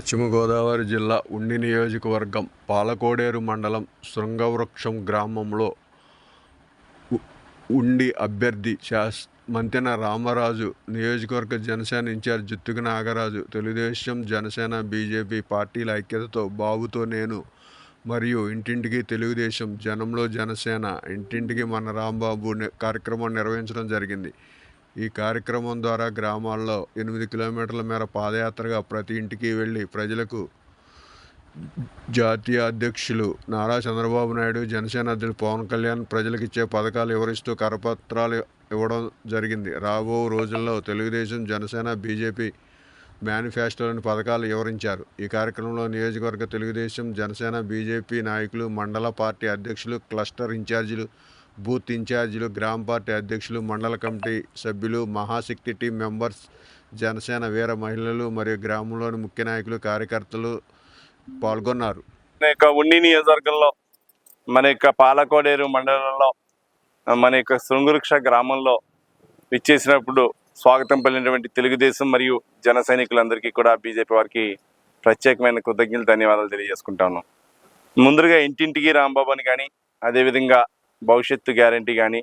పశ్చిమ గోదావరి జిల్లా ఉండి నియోజకవర్గం పాలకోడేరు మండలం శృంగవృక్షం గ్రామంలో ఉండి అభ్యర్థి మంతెన రామరాజు, నియోజకవర్గ జనసేన ఇన్ఛార్జ్ జుత్తుక నాగరాజు, తెలుగుదేశం, జనసేన, బీజేపీ పార్టీల ఐక్యతతో బాబుతో నేను మరియు ఇంటింటికి తెలుగుదేశం, జనంలో జనసేన, ఇంటింటికి మన రాంబాబు కార్యక్రమం నిర్వహించడం జరిగింది. ఈ కార్యక్రమం ద్వారా గ్రామాల్లో 8 కిలోమీటర్ల మేర పాదయాత్రగా ప్రతి ఇంటికి వెళ్ళి ప్రజలకు జాతీయ అధ్యక్షులు నారా చంద్రబాబు నాయుడు, జనసేన అధ్యక్షులు పవన్ కళ్యాణ్ ప్రజలకు ఇచ్చే పథకాలు వివరిస్తూ కరపత్రాలు ఇవ్వడం జరిగింది. రాబో రోజుల్లో తెలుగుదేశం, జనసేన, బీజేపీ మేనిఫెస్టోలోని పథకాలు వివరించారు. ఈ కార్యక్రమంలో నియోజకవర్గ తెలుగుదేశం, జనసేన, బీజేపీ నాయకులు, మండల పార్టీ అధ్యక్షులు, క్లస్టర్ ఇన్ఛార్జీలు, బూత్ ఇన్ఛార్జీలు, గ్రామ పార్టీ అధ్యక్షులు, మండల కమిటీ సభ్యులు, మహాశక్తి టీం మెంబర్స్, జనసేన వీర మహిళలు మరియు గ్రామంలోని ముఖ్య నాయకులు, కార్యకర్తలు పాల్గొన్నారు. ఉండి నియోజకవర్గంలో మన యొక్క పాలకోడేరు మండలంలో మన యొక్క శృంగవృక్ష గ్రామంలో విచ్చేసినప్పుడు స్వాగతం పలినటువంటి తెలుగుదేశం మరియు జన సైనికులందరికీ కూడా బీజేపీ వారికి ప్రత్యేకమైన కృతజ్ఞతలు, ధన్యవాదాలు తెలియజేసుకుంటాను. ముందుగా ఇంటింటికి రాంబాబు అని కానీ, అదేవిధంగా భవిష్యత్తు గ్యారంటీ కానీ,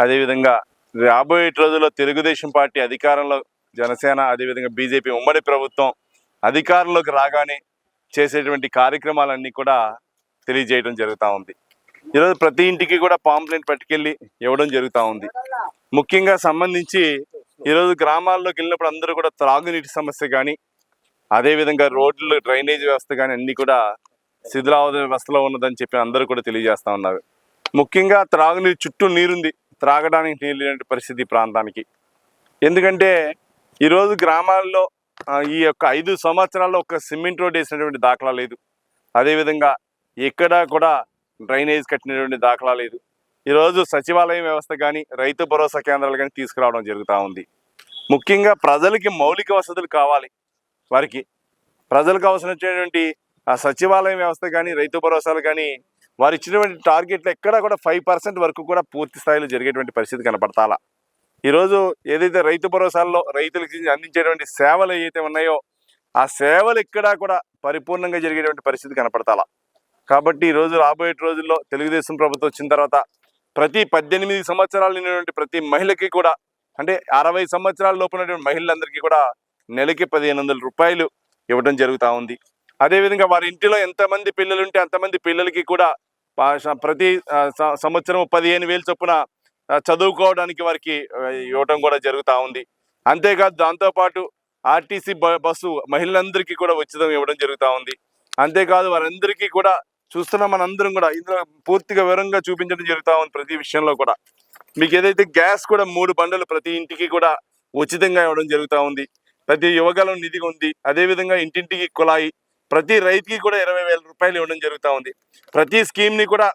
అదేవిధంగా రాబోయే రోజుల్లో తెలుగుదేశం పార్టీ అధికారంలో, జనసేన అదేవిధంగా బీజేపీ ఉమ్మడి ప్రభుత్వం అధికారంలోకి రాగానే చేసేటువంటి కార్యక్రమాలన్నీ కూడా తెలియజేయడం జరుగుతూ ఉంది. ఈరోజు ప్రతి ఇంటికి కూడా పాంప్లెట్ పట్టుకెళ్ళి ఇవ్వడం జరుగుతూ ఉంది. ముఖ్యంగా సంబంధించి ఈరోజు గ్రామాల్లోకి వెళ్ళినప్పుడు అందరూ కూడా త్రాగునీటి సమస్య కానీ, అదేవిధంగా రోడ్లు, డ్రైనేజ్ వ్యవస్థ కానీ అన్నీ కూడా శిథిలావధ వ్యవస్థలో ఉన్నదని చెప్పి అందరూ కూడా తెలియజేస్తూ ఉన్నారు. ముఖ్యంగా త్రాగునీరు చుట్టూ నీరుంది, త్రాగడానికి నీరు లేని పరిస్థితి ప్రాంతానికి. ఎందుకంటే ఈరోజు గ్రామాల్లో ఈ యొక్క 5 సంవత్సరాల్లో ఒక సిమెంట్ రోడ్ వేసినటువంటి దాఖలా లేదు. అదేవిధంగా ఎక్కడా కూడా డ్రైనేజ్ కట్టినటువంటి దాఖలా లేదు. ఈరోజు సచివాలయం వ్యవస్థ కానీ, రైతు భరోసా కేంద్రాలు కానీ తీసుకురావడం జరుగుతూ ఉంది. ముఖ్యంగా ప్రజలకి మౌలిక వసతులు కావాలి. వారికి ప్రజలకు అవసరమైనటువంటి ఆ సచివాలయం వ్యవస్థ కానీ, రైతు భరోసాలు కానీ వారు ఇచ్చినటువంటి టార్గెట్లు ఎక్కడా కూడా 5% వరకు కూడా పూర్తి స్థాయిలో జరిగేటువంటి పరిస్థితి కనపడతాలా. ఈరోజు ఏదైతే రైతు భరోసాల్లో రైతులకి అందించేటువంటి సేవలు ఏవైతే ఉన్నాయో ఆ సేవలు ఎక్కడా కూడా పరిపూర్ణంగా జరిగేటువంటి పరిస్థితి కనపడతాలా. కాబట్టి ఈరోజు రాబోయే రోజుల్లో తెలుగుదేశం ప్రభుత్వం వచ్చిన తర్వాత ప్రతి 18 సంవత్సరాలు నిండినటువంటి ప్రతి మహిళకి కూడా, అంటే 60 సంవత్సరాల లోపు ఉన్నటువంటి మహిళలందరికీ కూడా నెలకి 1500 రూపాయలు ఇవ్వడం జరుగుతూ ఉంది. అదేవిధంగా వారి ఇంటిలో ఎంతమంది పిల్లలు ఉంటే అంతమంది పిల్లలకి కూడా ప్రతి సంవత్సరం 15,000 చొప్పున చదువుకోవడానికి వారికి ఇవ్వడం కూడా జరుగుతూ ఉంది. అంతేకాదు దాంతోపాటు ఆర్టీసీ బస్సు మహిళలందరికీ కూడా ఉచితం ఇవ్వడం జరుగుతూ ఉంది. అంతేకాదు వారందరికీ కూడా చూస్తున్నాం, మనందరం కూడా ఇందులో పూర్తిగా వివరంగా చూపించడం జరుగుతూ ఉంది. ప్రతి విషయంలో కూడా మీకు ఏదైతే గ్యాస్ కూడా 3 బండలు ప్రతి ఇంటికి కూడా ఉచితంగా ఇవ్వడం జరుగుతూ ఉంది. ప్రతి యువగలం నిధి ఉంది. అదేవిధంగా ఇంటింటికి కుళాయి, ప్రతి రైతుకి కూడా 20,000 రూపాయలు ఇవ్వడం జరుగుతూ ఉంది. ప్రతి స్కీమ్ని కూడా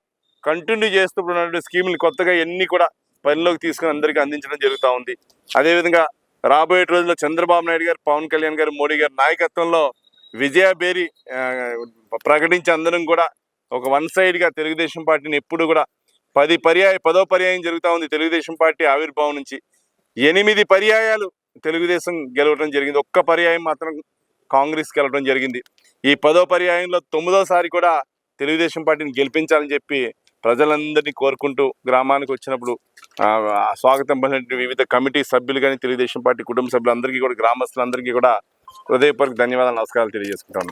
కంటిన్యూ చేస్తూ ఉన్నటువంటి స్కీమ్ని కొత్తగా ఎన్ని కూడా పనిలోకి తీసుకుని అందరికీ అందించడం జరుగుతూ ఉంది. అదేవిధంగా రాబోయే రోజుల్లో చంద్రబాబు నాయుడు గారు, పవన్ కళ్యాణ్ గారు, మోడీ గారి నాయకత్వంలో విజయభేరి ప్రకటించి అందరం కూడా ఒక వన్ సైడ్గా తెలుగుదేశం పార్టీని ఎప్పుడు కూడా 10వ పర్యాయం జరుగుతూ ఉంది. తెలుగుదేశం పార్టీ ఆవిర్భావం నుంచి 8 పర్యాయాలు తెలుగుదేశం గెలవడం జరిగింది. ఒక్క పర్యాయం మాత్రం కాంగ్రెస్కి వెళ్ళడం జరిగింది. ఈ 10వ పర్యాయంలో 9వసారి కూడా తెలుగుదేశం పార్టీని గెలిపించాలని చెప్పి ప్రజలందరినీ కోరుకుంటూ గ్రామానికి వచ్చినప్పుడు స్వాగతం పలికిన వివిధ కమిటీ సభ్యులు కానీ, తెలుగుదేశం పార్టీ కుటుంబ సభ్యులందరికీ కూడా, గ్రామస్తులందరికీ కూడా హృదయపూర్వక ధన్యవాదాలు, నమస్కారాలు తెలియజేసుకుంటాను.